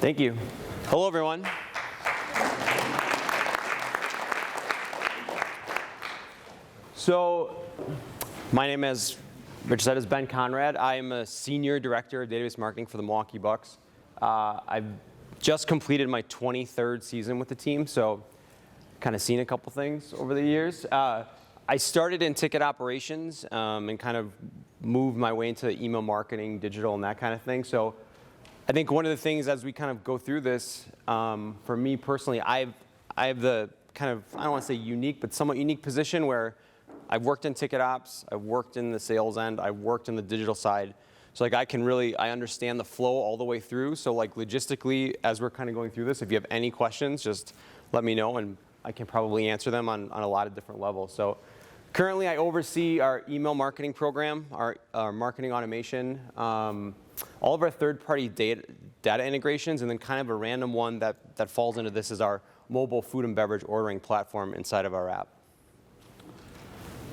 Thank you. Hello, everyone. So, my name, as Rich said, is Ben Conrad. I am a Senior Director of Database Marketing for the Milwaukee Bucks. I've just completed my 23rd season with the team, so kind of seen a couple things over the years. I started in ticket operations and kind of moved my way into email marketing, digital, and that kind of thing. So I think one of the things as we kind of go through this, for me personally, I have the kind of, I don't want to say unique, but somewhat unique position where I've worked in ticket ops, I've worked in the sales end, I've worked in the digital side. So like I understand the flow all the way through. So like logistically, as we're kind of going through this, if you have any questions, just let me know and I can probably answer them on a lot of different levels. So currently I oversee our email marketing program, our marketing automation, all of our third-party data integrations, and then kind of a random one that falls into this is our mobile food and beverage ordering platform inside of our app.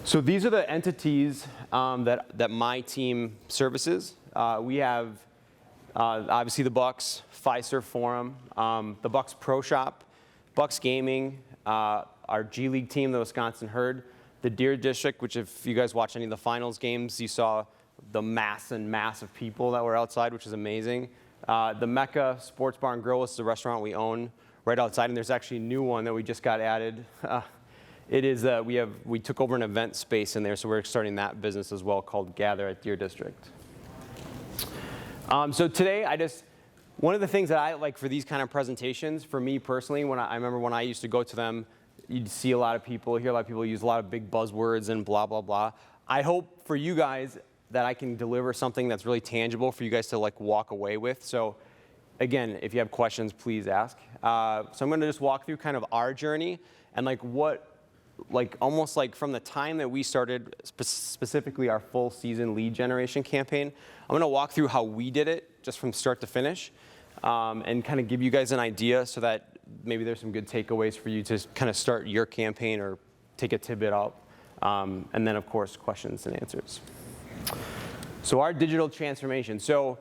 So these are the entities that my team services. We have obviously the Bucks, Fiserv Forum, the Bucks Pro Shop, Bucks Gaming, our G League team, the Wisconsin Herd, the Deer District, which if you guys watch any of the finals games, you saw the mass of people that were outside, which is amazing. The Mecca Sports Bar and Grill is the restaurant we own right outside, and there's actually a new one that we just got added. It is we took over an event space in there, so we're starting that business as well called Gather at Deer District. So today, one of the things that I like for these kind of presentations, for me personally, I remember when I used to go to them, you'd see a lot of people, hear a lot of people use a lot of big buzzwords and blah, blah, blah. I hope for you guys that I can deliver something that's really tangible for you guys to like walk away with. So again, if you have questions, please ask. So I'm going to just walk through kind of our journey and almost like from the time that we started specifically our full season lead generation campaign, I'm going to walk through how we did it just from start to finish and kind of give you guys an idea so that maybe there's some good takeaways for you to kind of start your campaign or take a tidbit out. And then of course, questions and answers. So our digital transformation. So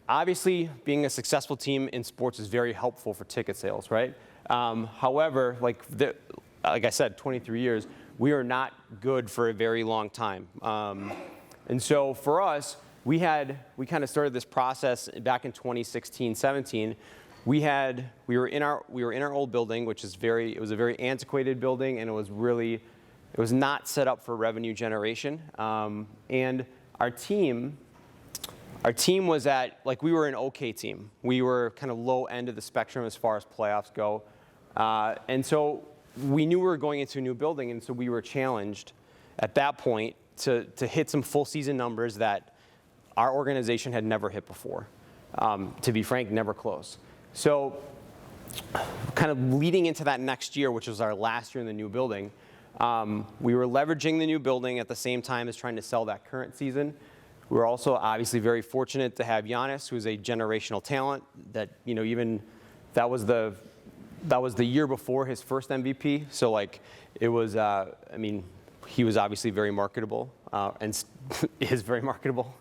obviously being a successful team in sports is very helpful for ticket sales, right? However, like I said, 23 years, we are not good for a very long time. And so for us, we kind of started this process back in 2016, 17. We were in our old building, which is it was a very antiquated building, and it was not set up for revenue generation. And our team was we were an okay team. We were kind of low end of the spectrum as far as playoffs go. And so we knew we were going into a new building, and so we were challenged at that point to hit some full season numbers that our organization had never hit before. To be frank, never close. So kind of leading into that next year, which was our last year in the new building, we were leveraging the new building at the same time as trying to sell that current season. We were also obviously very fortunate to have Giannis, who's a generational talent that, even that was the year before his first MVP. So like it was, he was obviously very marketable and is very marketable.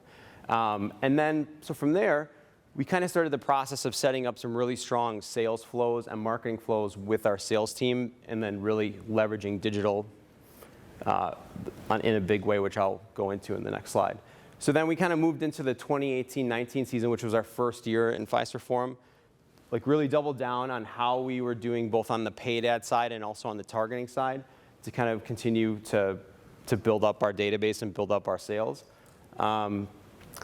And then, so from there, we kind of started the process of setting up some really strong sales flows and marketing flows with our sales team, and then really leveraging digital in a big way, which I'll go into in the next slide. So then we kind of moved into the 2018-19 season, which was our first year in Fiserv Forum. Like really doubled down on how we were doing both on the paid ad side and also on the targeting side to kind of continue to build up our database and build up our sales.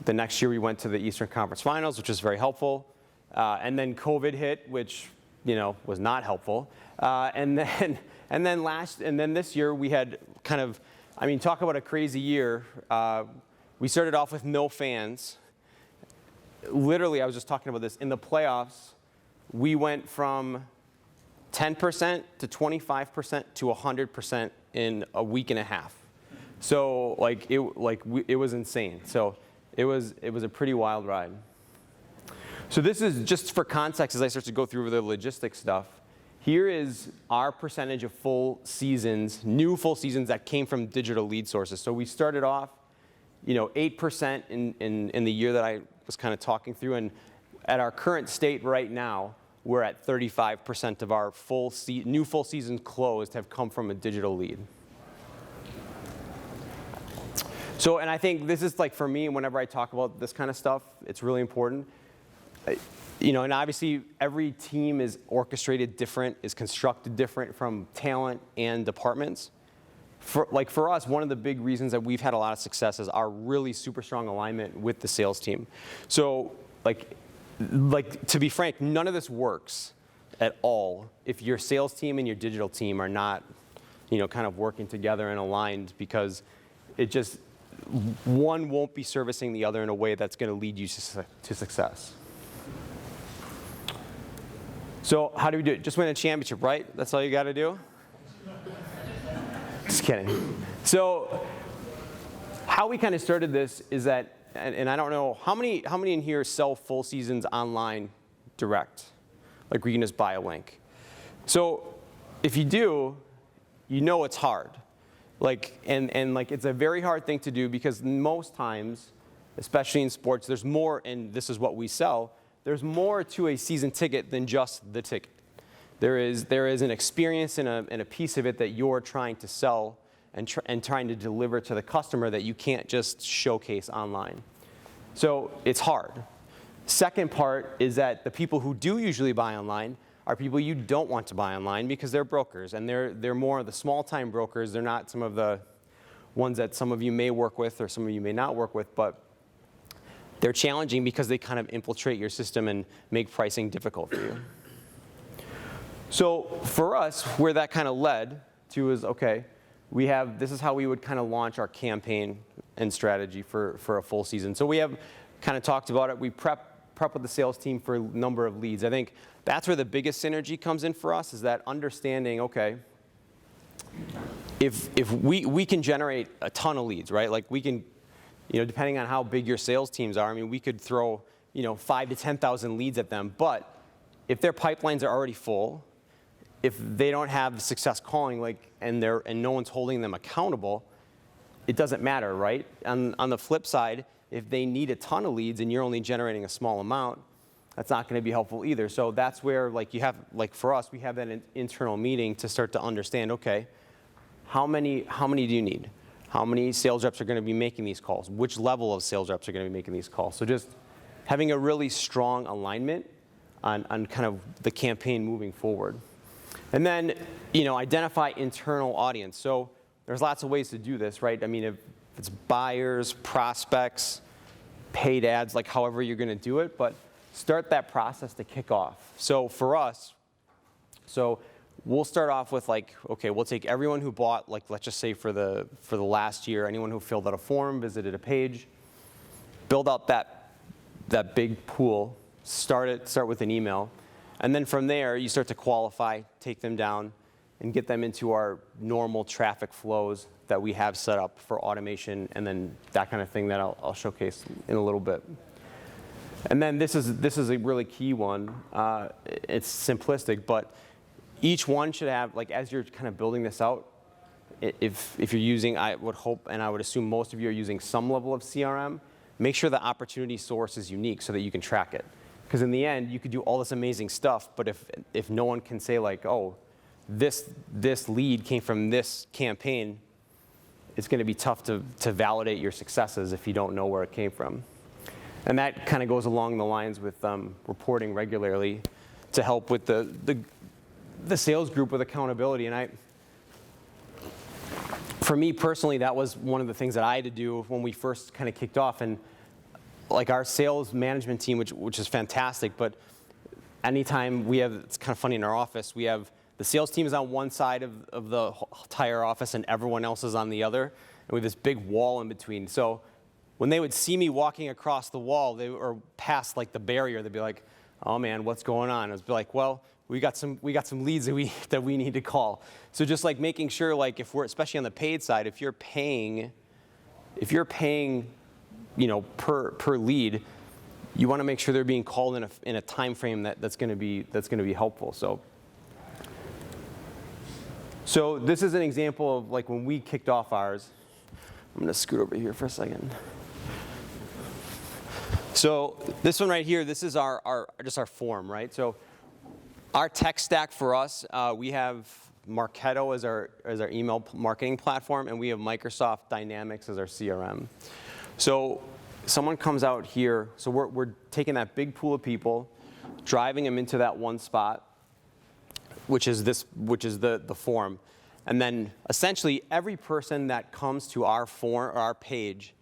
The next year we went to the Eastern Conference Finals, which was very helpful. And then COVID hit, which was not helpful. And then this year we had kind of, talk about a crazy year. We started off with no fans. Literally, I was just talking about this. In the playoffs, we went from 10% to 25% to 100% in a week and a half. So it was insane. So it was a pretty wild ride. So this is just for context as I start to go through the logistics stuff. Here is our percentage of full seasons, new full seasons that came from digital lead sources. So we started off, 8% in the year that I was kind of talking through, and at our current state right now, we're at 35% of our new full seasons closed have come from a digital lead. So, and I think this is like for me, whenever I talk about this kind of stuff, it's really important. You know, and obviously every team is orchestrated different, is constructed different from talent and departments. For us, one of the big reasons that we've had a lot of success is our really super strong alignment with the sales team. So, like to be frank, none of this works at all if your sales team and your digital team are not, you know, kind of working together and aligned, because it just, one won't be servicing the other in a way that's going to lead you to success. So how do we do it? Just win a championship, right? That's all you got to do? Just kidding. So how we kind of started this is that, and I don't know, how many in here sell full seasons online direct? Like we can just buy a link. So if you do, you know it's hard. Like, and like it's a very hard thing to do, because most times, especially in sports, there's more, and this is what we sell, there's more to a season ticket than just the ticket. There is an experience and a piece of it that you're trying to sell and trying to deliver to the customer that you can't just showcase online. So it's hard. Second part is that the people who do usually buy online are people you don't want to buy online, because they're brokers, and they're more of the small-time brokers. They're not some of the ones that some of you may work with or some of you may not work with, but they're challenging because they kind of infiltrate your system and make pricing difficult for you. So for us, where that kind of led to is, okay, this is how we would kind of launch our campaign and strategy for a full season. So we have kind of talked about it. We prep with the sales team for a number of leads. I think that's where the biggest synergy comes in for us, is that understanding, okay, if we can generate a ton of leads, right? Like we can, you know, depending on how big your sales teams are, I mean, we could throw, you know, 5,000 to 10,000 leads at them. But if their pipelines are already full, if they don't have success calling, like, and no one's holding them accountable, it doesn't matter, right? On the flip side, if they need a ton of leads and you're only generating a small amount, that's not going to be helpful either. So that's where, like, you have, like for us, we have that internal meeting to start to understand, okay, how many do you need? How many sales reps are going to be making these calls? Which level of sales reps are going to be making these calls? So just having a really strong alignment on kind of the campaign moving forward. And then, you know, identify internal audience. So there's lots of ways to do this, right? I mean, if it's buyers, prospects, paid ads, like however you're going to do it, but start that process to kick off. So for us, we'll start off with, like, okay, we'll take everyone who bought, like, let's just say for the last year, anyone who filled out a form, visited a page, build out that big pool, start with an email, and then from there you start to qualify, take them down, and get them into our normal traffic flows that we have set up for automation, and then that kind of thing that I'll showcase in a little bit. And then this is a really key one. It's simplistic, but each one should have, like, as you're kind of building this out, if you're using, I would hope and I would assume most of you are using some level of CRM, make sure the opportunity source is unique so that you can track it. Because in the end, you could do all this amazing stuff, but if no one can say, like, oh, this lead came from this campaign, it's going to be tough to validate your successes if you don't know where it came from. And that kind of goes along the lines with reporting regularly to help with the sales group with accountability. And for me personally, that was one of the things that I had to do when we first kind of kicked off. And like our sales management team, which is fantastic, but anytime it's kind of funny in our office, we have the sales team is on one side of the entire office and everyone else is on the other, and we have this big wall in between. So when they would see me walking across the wall, or past, like, the barrier, they'd be like, "Oh man, what's going on?" I was like, "Well, we got some leads that we need to call." So just like making sure, like, if we're, especially on the paid side, if you're paying, you know, per lead, you want to make sure they're being called in a time frame that's going to be helpful. So this is an example of, like, when we kicked off ours. I'm going to scoot over here for a second. So this one right here, this is our form, right? So Our tech stack for us, we have Marketo as our email marketing platform, and we have Microsoft Dynamics as our CRM. So someone comes out here, so we're taking that big pool of people, driving them into that one spot, which is the form. And then essentially every person that comes to our form or our page,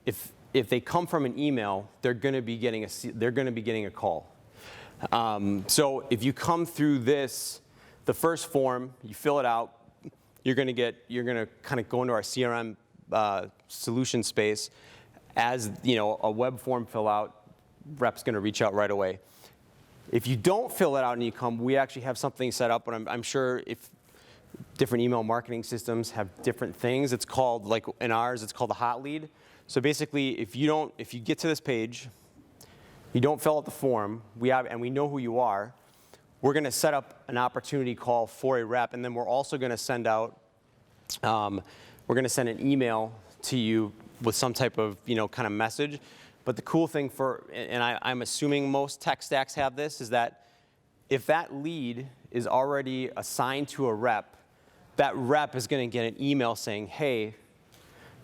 if they come from an email, they're going to be getting a call. So if you come through the first form, you fill it out, you're going to kind of go into our CRM solution space. As a web form fill out, rep's going to reach out right away. If you don't fill it out and you come, we actually have something set up, and I'm sure if different email marketing systems have different things. It's called, like in ours, it's called a hot lead. So basically, if you get to this page, you don't fill out the form, and we know who you are, we're going to set up an opportunity call for a rep, and then we're also going to send out, we're going to send an email to you with some type of kind of message. But the cool thing and I'm assuming most tech stacks have this, is that if that lead is already assigned to a rep, that rep is going to get an email saying, hey,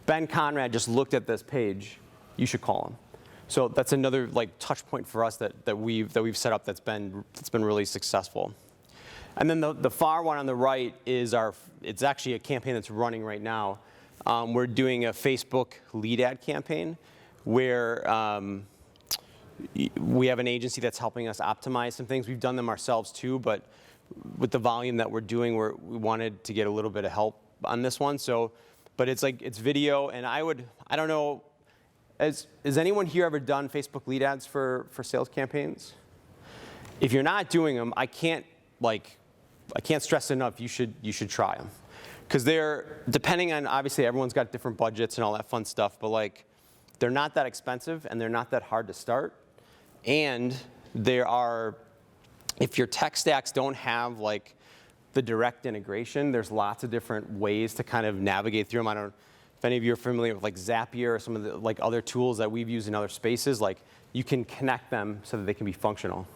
Ben Conrad just looked at this page, you should call him. So that's another touch point for us that we've set up that's been really successful. And then the far one on the right is it's actually a campaign that's running right now. We're doing a Facebook lead ad campaign where we have an agency that's helping us optimize some things. We've done them ourselves too, but with the volume that we're doing, we wanted to get a little bit of help on this one. So, but it's video, and I don't know, has anyone here ever done Facebook lead ads for sales campaigns? If you're not doing them, I can't stress enough, you should try them. Because they're, depending on, obviously everyone's got different budgets and all that fun stuff, but they're not that expensive and they're not that hard to start. And if your tech stacks don't have the direct integration, there's lots of different ways to kind of navigate through them. I don't know if any of you are familiar with Zapier or some of the other tools that we've used in other spaces. You can connect them so that they can be functional.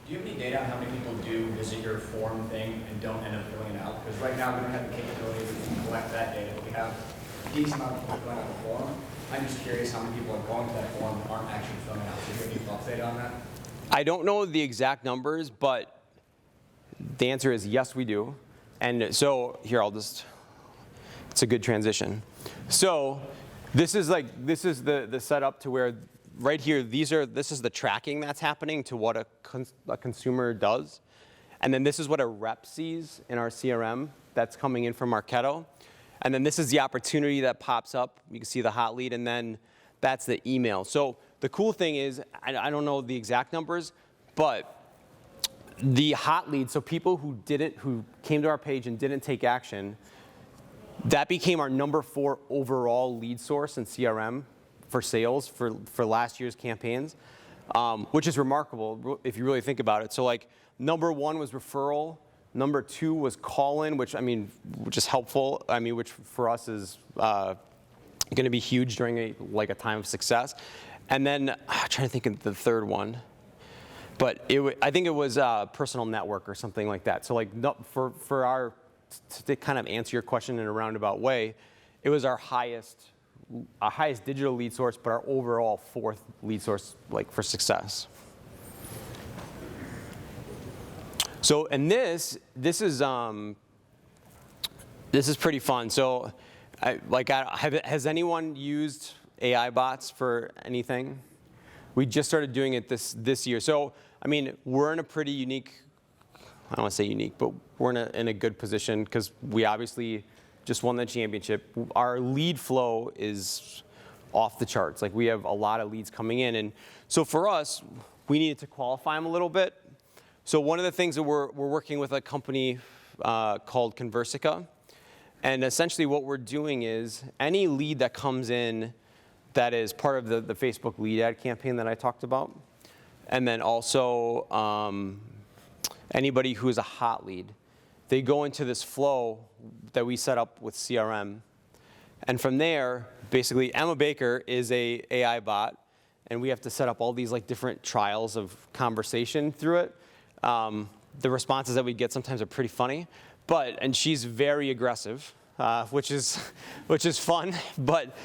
Do you have any data on how many people do visit your form thing and don't end up filling it out? Because right now we don't have the capability to collect that data, but we have a decent amount of people filling out the form. I'm just curious how many people are going to that form and aren't actually filling it out. So do you have any thoughts data on that? I don't know the exact numbers, but the answer is yes, we do. And so here, it's a good transition. So this is the setup to where right here, this is the tracking that's happening to what a consumer does. And then this is what a rep sees in our CRM that's coming in from Marketo. And then this is the opportunity that pops up. You can see the hot lead, and then that's the email. So the cool thing is, I don't know the exact numbers, but the hot lead, so people who came to our page and didn't take action, that became our number 4 overall lead source in CRM for sales for last year's campaigns, which is remarkable if you really think about it. So number 1 was referral, number 2 was call-in, which is helpful. Which for us is going to be huge during a time of success. And then I'm trying to think of the third one, but I think it was personal network or something like that. So to kind of answer your question in a roundabout way, it was our highest digital lead source, but our overall 4th lead source for success. So, and this is pretty fun. So, has anyone used AI bots for anything? We just started doing it this year. So, we're in a pretty unique, I don't want to say unique, but we're in a good position because we obviously just won the championship. Our lead flow is off the charts. We have a lot of leads coming in. And so for us, we needed to qualify them a little bit. So one of the things that we're working with a company called Conversica. And essentially what we're doing is any lead that comes in that is part of the Facebook lead ad campaign that I talked about, and then also anybody who is a hot lead, they go into this flow that we set up with CRM. And from there, basically, Emma Baker is a AI bot, and we have to set up all these different trials of conversation through it. the responses that we get sometimes are pretty funny. And she's very aggressive, which is fun. But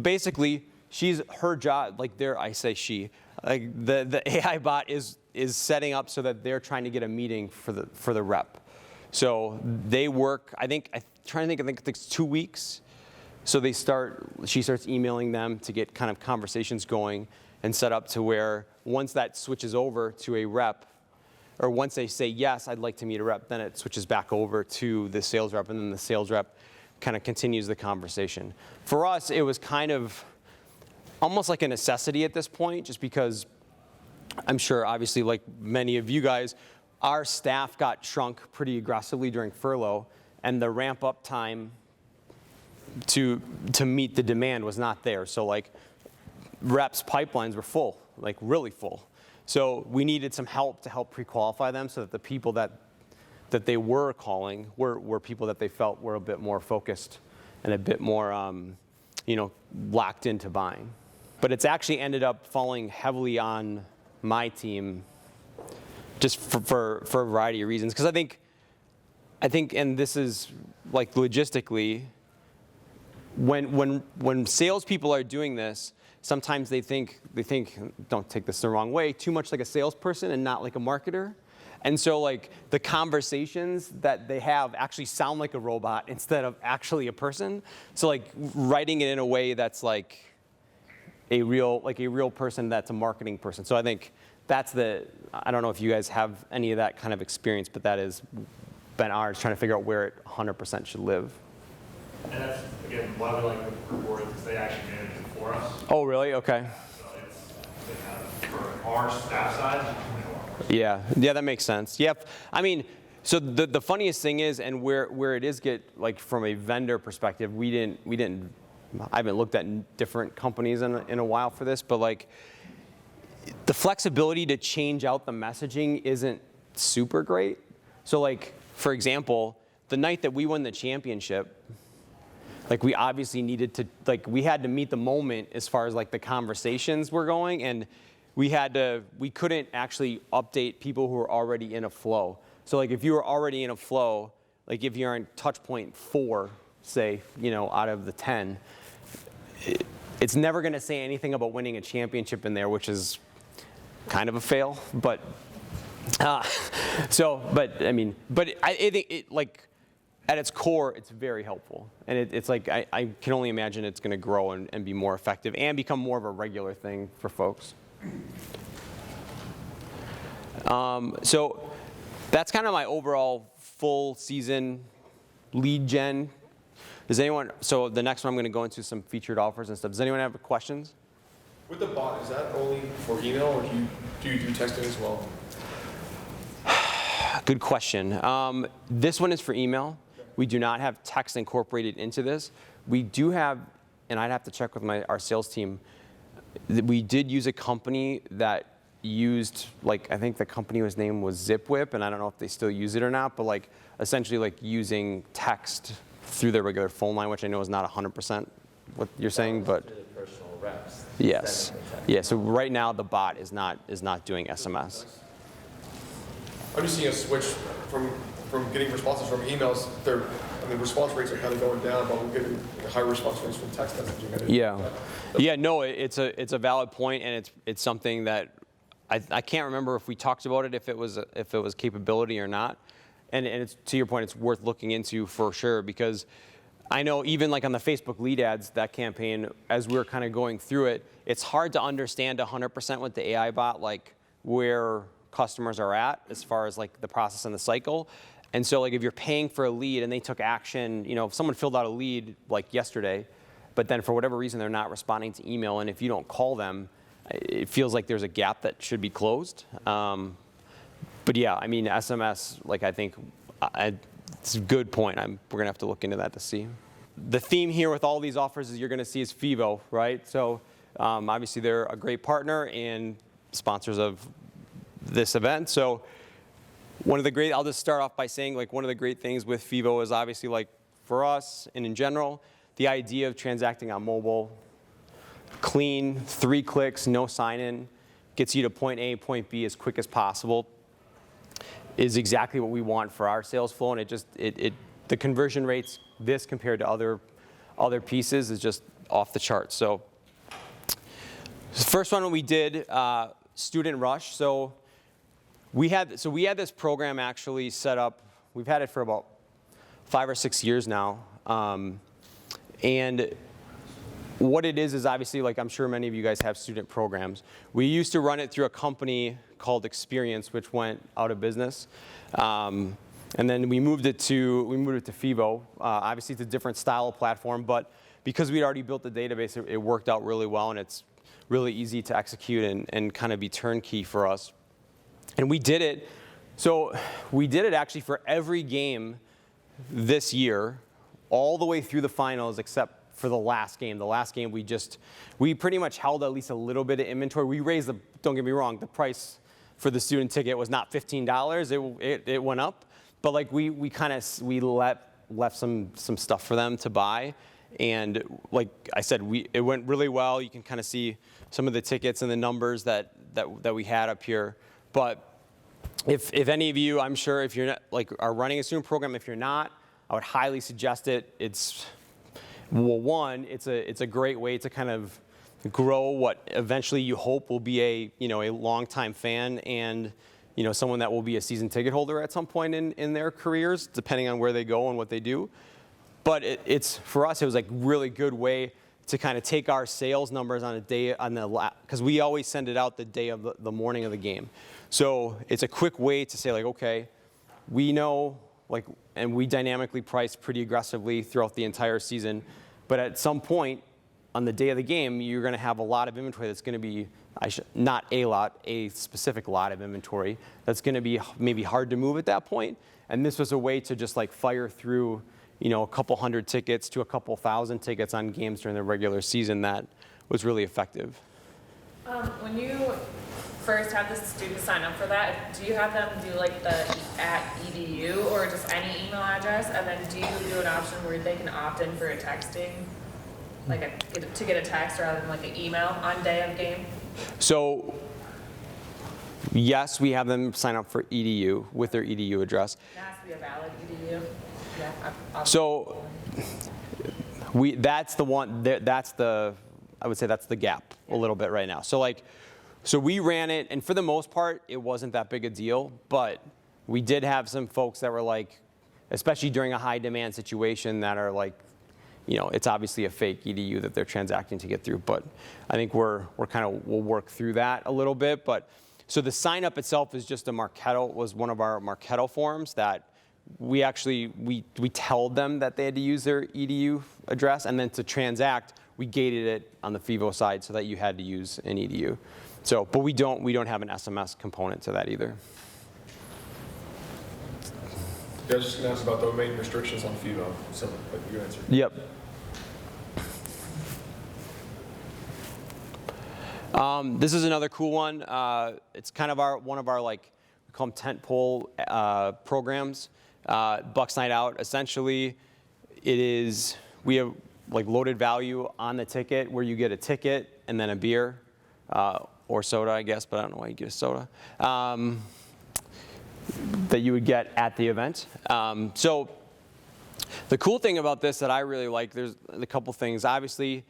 basically, her job, like I say she, like the AI bot is setting up so that they're trying to get a meeting for the rep. So they work, I think it's 2 weeks. So she starts emailing them to get kind of conversations going and set up to where once that switches over to a rep, or once they say, yes, I'd like to meet a rep, then it switches back over to the sales rep, and then the sales rep kind of continues the conversation. For us, it was kind of almost like a necessity at this point, just because I'm sure, obviously, like many of you guys, our staff got shrunk pretty aggressively during furlough, and the ramp-up time to meet the demand was not there. So like reps' pipelines were full, like really full. So we needed some help to help pre-qualify them so that the people that they were calling were people that they felt were a bit more focused and a bit more locked into buying. But it's actually ended up falling heavily on my team just for a variety of reasons. Because I think, and this is like logistically, when salespeople are doing this, sometimes they think, don't take this the wrong way, too much like a salesperson and not like a marketer. And so like the conversations that they have actually sound like a robot instead of actually a person. So like writing it in a way that's like a real person that's a marketing person. So I think I don't know if you guys have any of that kind of experience, but that has been ours, trying to figure out where it 100% should live. And that's, again, why we like the rewards, because they actually manage it for us. Oh, really? Okay. So for our staff side, Yeah, that makes sense. Yeah, I mean, so the funniest thing is, and where it is like from a vendor perspective, I haven't looked at different companies in a while for this, but like the flexibility to change out the messaging isn't super great. So like, for example, the night that we won the championship, like we obviously needed to, like we had to meet the moment as far as like the conversations were going, and we couldn't actually update people who were already in a flow. So like if you were already in a flow, like if you're in touch point 4, say, out of the 10, it's never gonna say anything about winning a championship in there, which is kind of a fail, but I think it, like, at its core, it's very helpful. And it's like, I can only imagine it's gonna grow and be more effective and become more of a regular thing for folks. So that's kind of my overall full season lead gen. So the next one I'm gonna go into some featured offers and stuff. Does anyone have questions? With the bot, is that only for email, or do you do texting as well? Good question. This one is for email. We do not have text incorporated into this. We do have, and I'd have to check with our sales team, we did use a company that used, like, I think the company's name was ZipWhip, and I don't know if they still use it or not, but like essentially like using text through their regular phone line, which I know is not 100% what you're saying, but through the personal reps. yes. Yeah, so right now the bot is not doing SMS. I'm just seeing a switch from getting responses from emails. The response rates are kind of going down, but we're getting higher response rates from text messaging. Yeah, no, it's a valid point, and it's something that I can't remember if we talked about it, if it was capability or not. And it's, to your point, it's worth looking into for sure, because I know even like on the Facebook lead ads, that campaign, as we're kind of going through it, it's hard to understand 100% with the AI bot, like where customers are at as far as like the process and the cycle. And so like if you're paying for a lead and they took action, if someone filled out a lead like yesterday, but then for whatever reason they're not responding to email, and if you don't call them, it feels like there's a gap that should be closed. But yeah, I mean, SMS, like I think it's a good point. We're gonna have to look into that to see. The theme here with all these offers is you're gonna see is FEVO, right? So obviously they're a great partner and sponsors of this event. So I'll just start off by saying, like, one of the great things with FEVO is obviously, like, for us and in general, the idea of transacting on mobile, clean, 3 clicks, no sign-in, gets you to point A, point B as quick as possible. is exactly what we want for our sales flow, and the conversion rates, this compared to other pieces, is just off the charts. So the first one we did, Student Rush. So we had this program actually set up. We've had it for about 5 or 6 years now, and what it is obviously, like I'm sure many of you guys have student programs. We used to run it through a company called Experience, which went out of business. And then we moved it to FEVO. Obviously, it's a different style of platform, but because we'd already built the database, it worked out really well, and it's really easy to execute and kind of be turnkey for us. And we did it. So we did it actually for every game this year, all the way through the finals, except for the last game. The last game we pretty much held at least a little bit of inventory. We raised don't get me wrong, the price for the student ticket was not $15. It went up, but like we left some stuff for them to buy, and like I said, it went really well. You can kind of see some of the tickets and the numbers that we had up here. But if any of you, I'm sure if you're not are running a student program, if you're not, I would highly suggest it. Well, one, it's a great way to kind of grow what eventually you hope will be a longtime fan and someone that will be a season ticket holder at some point in their careers, depending on where they go and what they do. But for us, it was like really good way to kind of take our sales numbers on because we always send it out the day of the morning of the game. So it's a quick way to say okay, we know and we dynamically price pretty aggressively throughout the entire season. But at some point on the day of the game, you're going to have a lot of inventory that's going to be, not a lot, a specific lot of inventory that's going to be maybe hard to move at that point. And this was a way to just fire through, a couple hundred tickets to a couple thousand tickets on games during the regular season that was really effective. When you first have the students sign up for that, do you have them do the @edu or just any email address, and then do you do an option where they can opt in for a texting, to get a text rather than an email on day of game? So yes, we have them sign up for EDU with their EDU address. It has to be a valid EDU. Yeah. So that's the one. I would say that's the gap a little bit right now. So we ran it, and for the most part, it wasn't that big a deal. But we did have some folks that were especially during a high demand situation, that are it's obviously a fake EDU that they're transacting to get through. But I think we'll work through that a little bit. But so the sign up itself is just was one of our Marketo forms that we told them that they had to use their EDU address, and then to transact, we gated it on the FEVO side so that you had to use an EDU. So, but we don't have an SMS component to that either. Yeah, I was just going to ask about domain restrictions on FEVO, but you answered. Yep. This is another cool one. It's kind of one of our we call them tentpole programs. Bucks Night Out. Essentially, we have loaded value on the ticket where you get a ticket and then a beer or soda, I guess, but I don't know why you get a soda. That you would get at the event. So the cool thing about this that I really like, there's a couple things. Obviously,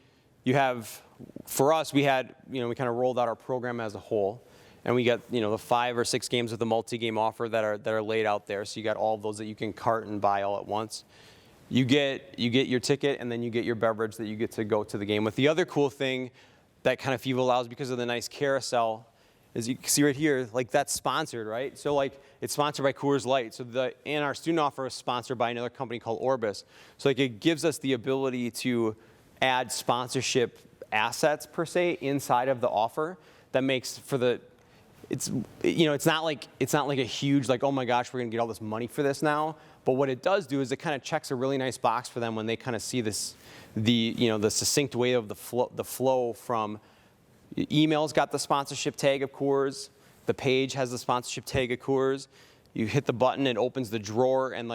for us, we kind of rolled out our program as a whole, and we got the 5 or 6 games with the multi-game offer that are laid out there. So you got all of those that you can cart and buy all at once. You get your ticket, and then you get your beverage that you get to go to the game with. The other cool thing that kind of FEVO allows, because of the nice carousel, is you can see right here, that's sponsored, right? So it's sponsored by Coors Light. So and our student offer is sponsored by another company called Orbis. So it gives us the ability to add sponsorship assets per se inside of the offer that makes for it's not like a huge oh my gosh, we're gonna get all this money for this now. But what it does do is it kind of checks a really nice box for them when they kind of see the succinct way of the flow from emails got the sponsorship tag of Coors, the page has the sponsorship tag of Coors. You hit the button, it opens the drawer, and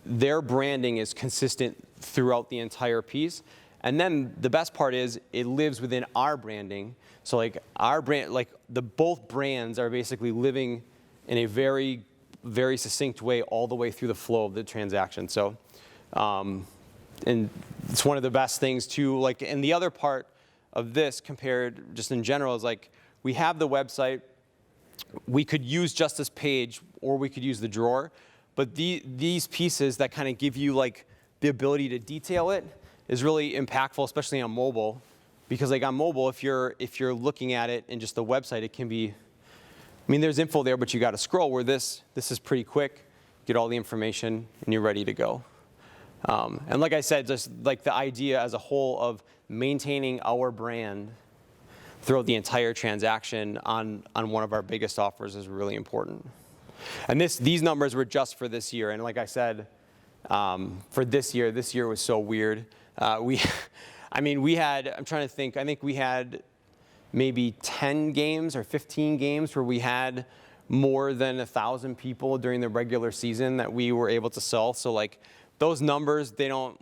their branding is consistent throughout the entire piece. And then the best part is it lives within our branding. So our brand, both brands are basically living in a very very succinct way all the way through the flow of the transaction. So, and it's one of the best things too. Like, and the other part of this compared just in general is like, we have the website. We could use just this page, or we could use the drawer. But these pieces that kind of give you like the ability to detail it is really impactful, especially on mobile. Because like on mobile, if you're looking at it in just the website, it can be, I mean, there's info there, but you got to scroll. Where this is pretty quick, get all the information, and you're ready to go. And like I said, just like the idea as a whole of maintaining our brand throughout the entire transaction on one of our biggest offers is really important. And these numbers were just for this year. And like I said, for this year was so weird. We had, I'm trying to think, I think we had maybe 10 games or 15 games where we had more than 1,000 people during the regular season that we were able to sell. So like those numbers, they don't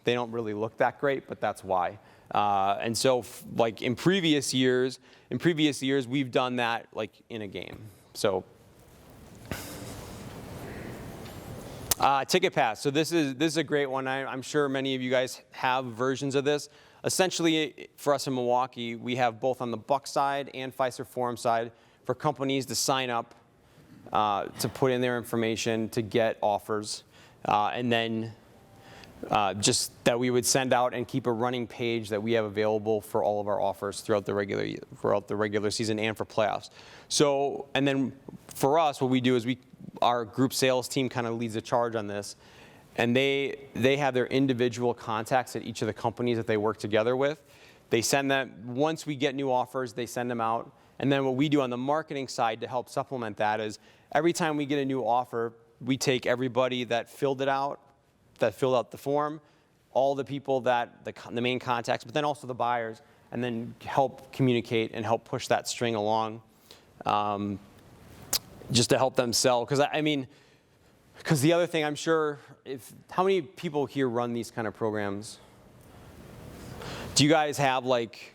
really look that great, but that's why. And so like in previous years, we've done that like in a game. So TicketPass. So this is a great one. I'm sure many of you guys have versions of this. Essentially, for us in Milwaukee, we have both on the Bucks side and Fiserv Forum side for companies to sign up to put in their information to get offers, and then just that we would send out and keep a running page that we have available for all of our offers throughout the regular season and for playoffs. So, and then for us, what we do is our group sales team kind of leads the charge on this, and they have their individual contacts at each of the companies that they work together with. They send them, once we get new offers, they send them out. And then what we do on the marketing side to help supplement that is every time we get a new offer, we take everybody that filled out the form, all the people the main contacts, but then also the buyers, and then help communicate and help push that string along, just to help them sell. Because the other thing, I'm sure, how many people here run these kind of programs? Do you guys have like,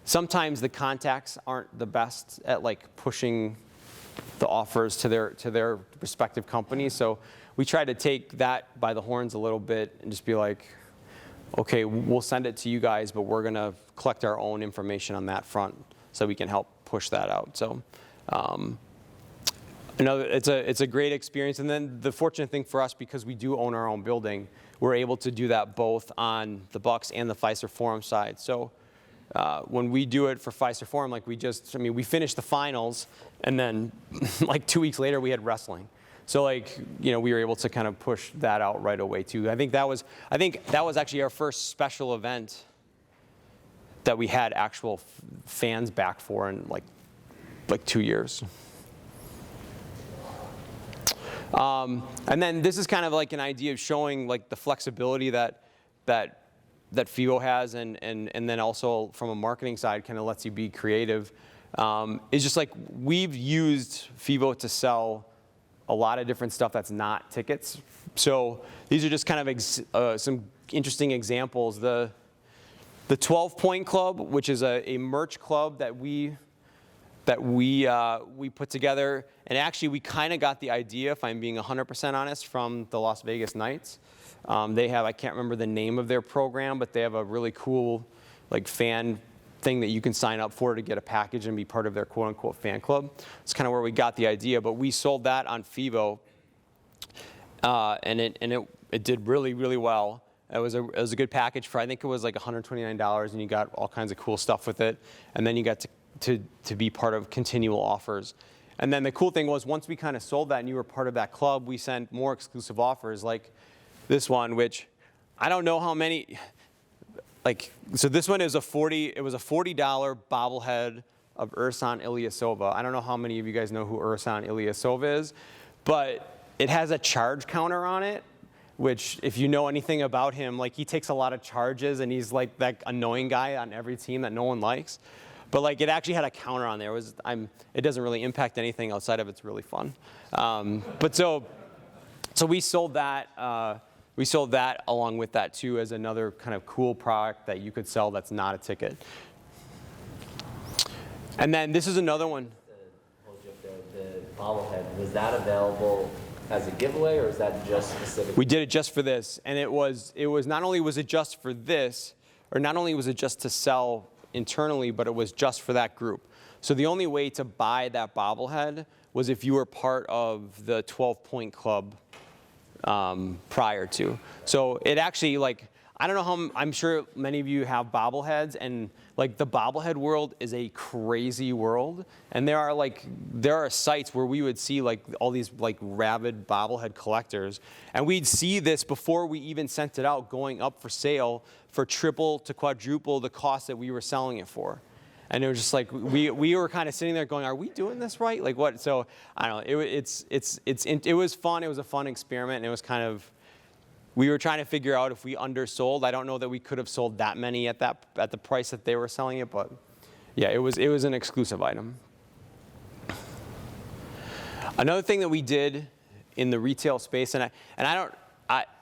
sometimes the contacts aren't the best at like pushing the offers to their respective companies. So we try to take that by the horns a little bit and just be like, okay, we'll send it to you guys, but we're gonna collect our own information on that front so we can help push that out. So, it's a great experience. And then the fortunate thing for us, because we do own our own building, we're able to do that both on the Bucks and the Fiserv Forum side. So when we do it for Fiserv Forum, like we finished the finals, and then like 2 weeks later we had wrestling. So we were able to kind of push that out right away too. I think that was actually our first special event that we had actual fans back for in like 2 years. And then this is kind of like an idea of showing like the flexibility that FEVO has, and then also from a marketing side kind of lets you be creative. It's just like we've used FEVO to sell a lot of different stuff that's not tickets. So these are just kind of some interesting examples. The 12-Point Club, which is a merch club that we put together, and actually we kind of got the idea, if I'm being 100% honest, from the Las Vegas Knights. They have, I can't remember the name of their program, but they have a really cool like fan thing that you can sign up for to get a package and be part of their quote-unquote fan club. It's kind of where we got the idea, but we sold that on FEVO, and it did really, really well. It was a good package for, I think it was like $129, and you got all kinds of cool stuff with it, and then you got to be part of continual offers. And then the cool thing was, once we kind of sold that and you were part of that club, we sent more exclusive offers like this one, which I don't know how many, so this one is it was a $40 bobblehead of Ersan Ilyasova. I don't know how many of you guys know who Ersan Ilyasova is, but it has a charge counter on it, which if you know anything about him, like he takes a lot of charges and he's like that annoying guy on every team that no one likes. But like it actually had a counter on there. It doesn't really impact anything outside of it's really fun. But so we sold that. We sold that along with that too as another kind of cool product that you could sell that's not a ticket. And then this is another one. Hold you up there. The bobblehead, was that available as a giveaway, or is that just specific? We did it just for this, and it was not only was it just for this, or not only was it just to sell internally, but it was just for that group. So the only way to buy that bobblehead was if you were part of the 12-point club prior to. So it actually, like, I don't know how, I'm sure many of you have bobbleheads, and like the bobblehead world is a crazy world. And there are sites where we would see like all these like rabid bobblehead collectors, and we'd see this before we even sent it out going up for sale for triple to quadruple the cost that we were selling it for. And it was just like, we were kind of sitting there going, are we doing this right? Like what? So I don't know, it was fun, it was a fun experiment, and it was kind of, we were trying to figure out if we undersold. I don't know that we could have sold that many at the price that they were selling it, but yeah, it was an exclusive item. Another thing that we did in the retail space, and I don't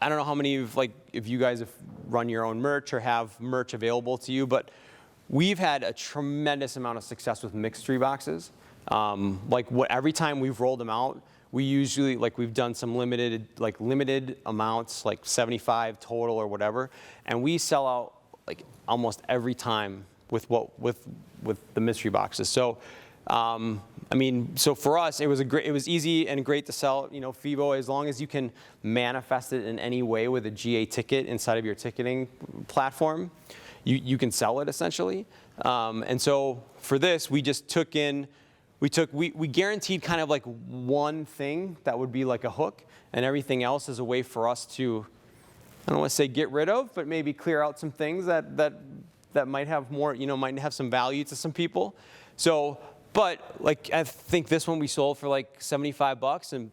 know how many of, like, if you guys have run your own merch or have merch available to you, but we've had a tremendous amount of success with mixed tree boxes. Every time we've rolled them out, we usually, like, we've done some limited amounts, like 75 total or whatever, and we sell out like almost every time with the mystery boxes. So, so for us, it was easy and great to sell. You know, FEVO, as long as you can manifest it in any way with a GA ticket inside of your ticketing platform, you can sell it essentially. And so for this, we just we guaranteed kind of like one thing that would be like a hook, and everything else is a way for us to, I don't want to say get rid of, but maybe clear out some things that might have more, might have some value to some people. So, but like I think this one we sold for like $75, and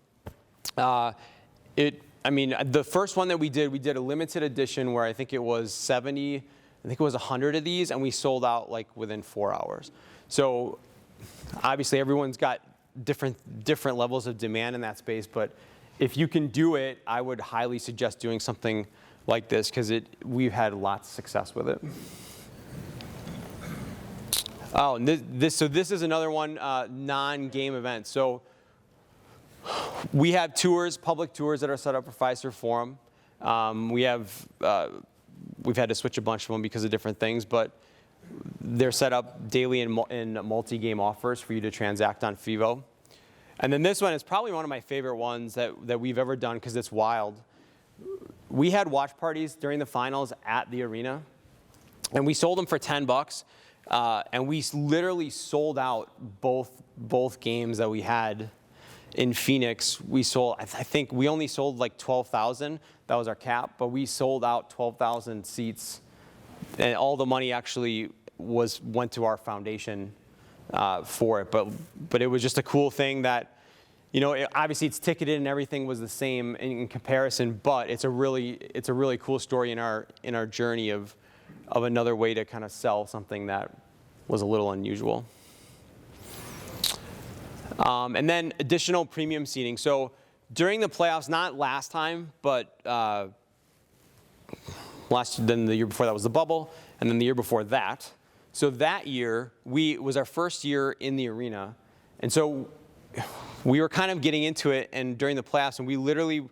the first one that we did a limited edition where I think it was 100 of these, and we sold out like within 4 hours. So obviously everyone's got different levels of demand in that space, but if you can do it, I would highly suggest doing something like this, because we've had lots of success with it. Oh, and this is another one, non-game event. So we have tours, public tours that are set up for Fiserv Forum. We've had to switch a bunch of them because of different things, but they're set up daily in multi-game offers for you to transact on FEVO. And then this one is probably one of my favorite ones that we've ever done, because it's wild. We had watch parties during the finals at the arena, and we sold them for $10. And we literally sold out both games that we had in Phoenix. We sold, I think we only sold like 12,000. That was our cap, but we sold out 12,000 seats, and all the money actually went to our foundation for it. But it was just a cool thing that, obviously it's ticketed and everything was the same in comparison, but it's a really cool story in our journey of another way to kind of sell something that was a little unusual. And then additional premium seating. So during the playoffs, not last time, but then the year before that was the bubble, and then the year before that. So that year, was our first year in the arena, and so we were kind of getting into it, and during the playoffs, and we literally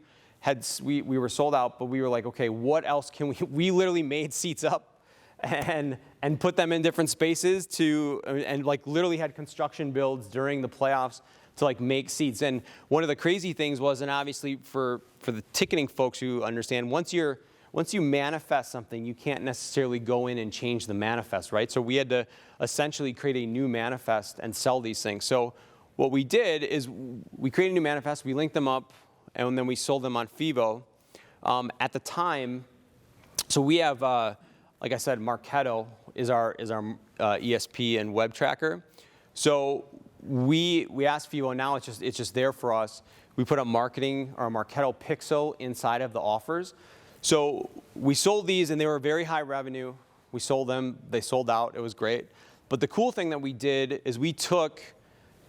we were sold out, but we were like, okay, what else can we literally made seats up and put them in different spaces and like literally had construction builds during the playoffs to like make seats. And one of the crazy things was, and obviously for the ticketing folks who understand, once you manifest something, you can't necessarily go in and change the manifest, right? So we had to essentially create a new manifest and sell these things. So what we did is we created a new manifest, we linked them up, and then we sold them on FEVO. At the time, so we have, like I said, Marketo is our ESP and web tracker. So we asked FEVO, now it's just there for us. We put a marketing or a Marketo pixel inside of the offers. So we sold these, and they were very high revenue. We sold them, they sold out, it was great. But the cool thing that we did is we took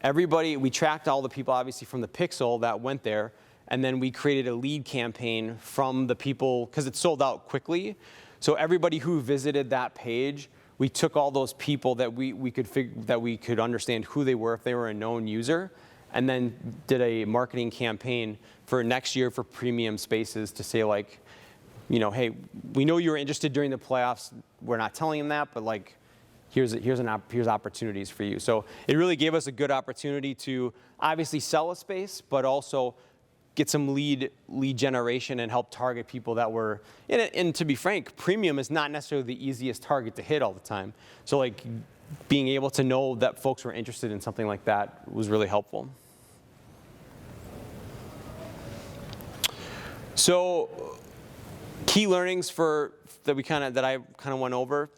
everybody, we tracked all the people obviously from the pixel that went there, and then we created a lead campaign from the people, because it sold out quickly. So everybody who visited that page, we took all those people that we could understand who they were if they were a known user, and then did a marketing campaign for next year for premium spaces to say like, you know, hey, we know you were interested during the playoffs. We're not telling them that, but like, here's opportunities for you. So it really gave us a good opportunity to obviously sell a space, but also get some lead generation and help target people that were in it. And to be frank, premium is not necessarily the easiest target to hit all the time. So like being able to know that folks were interested in something like that was really helpful. So key learnings that I kind of went over.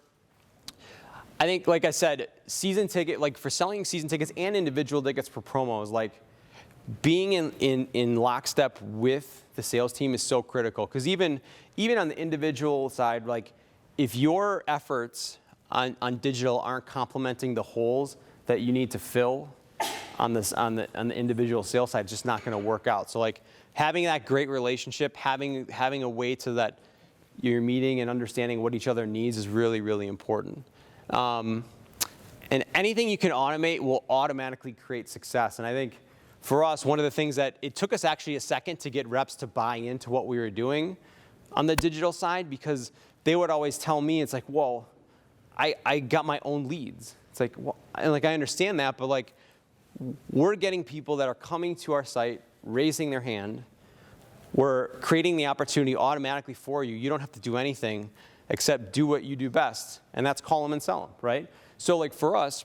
I think, like I said, season ticket, like for selling season tickets and individual tickets for promos, like being in lockstep with the sales team is so critical. Because even on the individual side, like if your efforts on digital aren't complementing the holes that you need to fill on the individual sales side, it's just not going to work out. So like having that great relationship, having a way to that you're meeting and understanding what each other needs is really, really important. And anything you can automate will automatically create success. And I think for us, one of the things that it took us actually a second to get reps to buy into what we were doing on the digital side, because they would always tell me, it's like, well, I got my own leads. It's like, well, and like I understand that, but like we're getting people that are coming to our site, raising their hand. We're creating the opportunity automatically for you. You don't have to do anything except do what you do best, and that's call them and sell them, right? So like for us,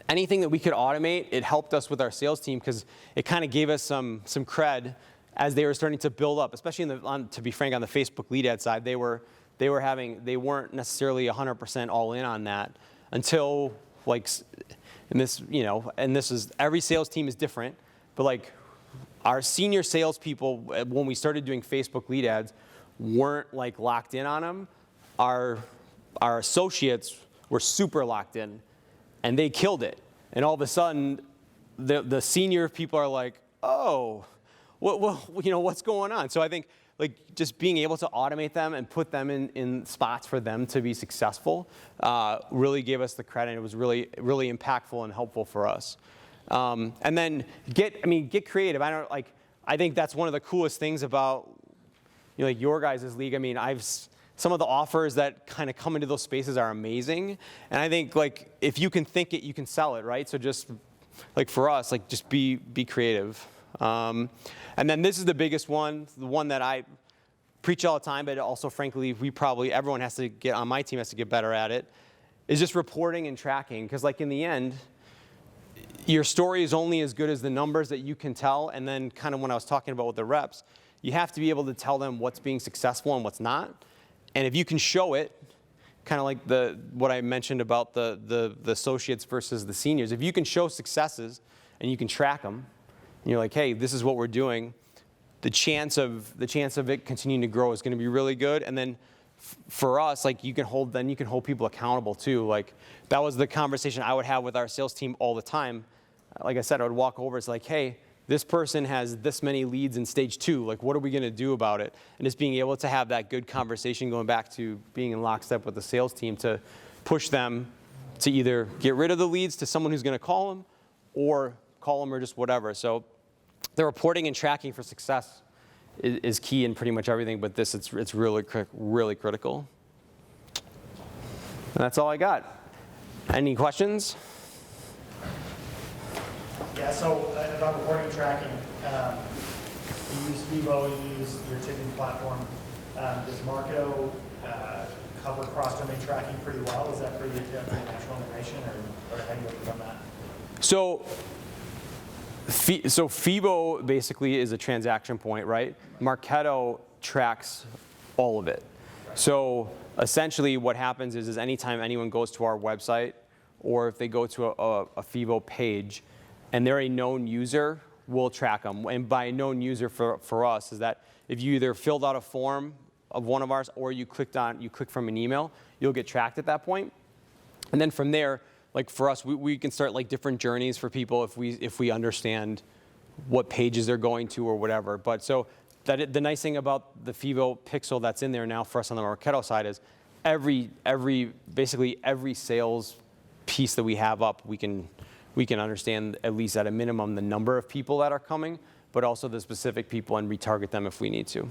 anything that we could automate, it helped us with our sales team because it kind of gave us some cred as they were starting to build up, especially to be frank, on the Facebook lead ad side. They weren't necessarily 100% all in on that until like, and this is, every sales team is different, but like our senior salespeople, when we started doing Facebook lead ads, weren't like locked in on them. Our associates were super locked in, and they killed it. And all of a sudden, the senior people are like, oh, what's going on? So I think like just being able to automate them and put them in spots for them to be successful really gave us the credit. It was really, really impactful and helpful for us. And then get creative. I think that's one of the coolest things about like your guys' league. I mean, some of the offers that kind of come into those spaces are amazing. And I think like if you can think it, you can sell it, right? So just like for us, like just be creative. And then this is the biggest one, the one that I preach all the time, but also frankly, everyone has to get, on my team has to get better at it, is just reporting and tracking. Because like in the end, your story is only as good as the numbers that you can tell. And then kind of when I was talking about with the reps, you have to be able to tell them what's being successful and what's not. And if you can show it, kind of like what I mentioned about the associates versus the seniors, if you can show successes and you can track them, and you're like, hey, this is what we're doing, the chance of it continuing to grow is going to be really good. And then for us, like you can hold people accountable too. Like that was the conversation I would have with our sales team all the time. Like I said, I would walk over, it's like, hey, this person has this many leads in stage 2. Like, what are we going to do about it? And just being able to have that good conversation, going back to being in lockstep with the sales team to push them to either get rid of the leads to someone who's going to call them or just whatever. So the reporting and tracking for success is key in pretty much everything, but it's really critical. And that's all I got. Any questions? Yeah, so about reporting and tracking, you use FEVO, you use your ticketing platform. Does Marketo cover cross-domain tracking pretty well? Is that pretty natural integration, or how do you work on that? So FEVO basically is a transaction point, right? Marketo tracks all of it. So essentially what happens is anytime anyone goes to our website or if they go to a FEVO page and they're a known user, we'll track them. And by known user for us is that if you either filled out a form of one of ours or you click from an email, you'll get tracked at that point. And then from there, like for us, we can start like different journeys for people if we understand what pages they're going to or whatever. But so the nice thing about the FEVO pixel that's in there now for us on the Marketo side is basically every sales piece that we have up, we can we can understand at least at a minimum the number of people that are coming, but also the specific people and retarget them if we need to.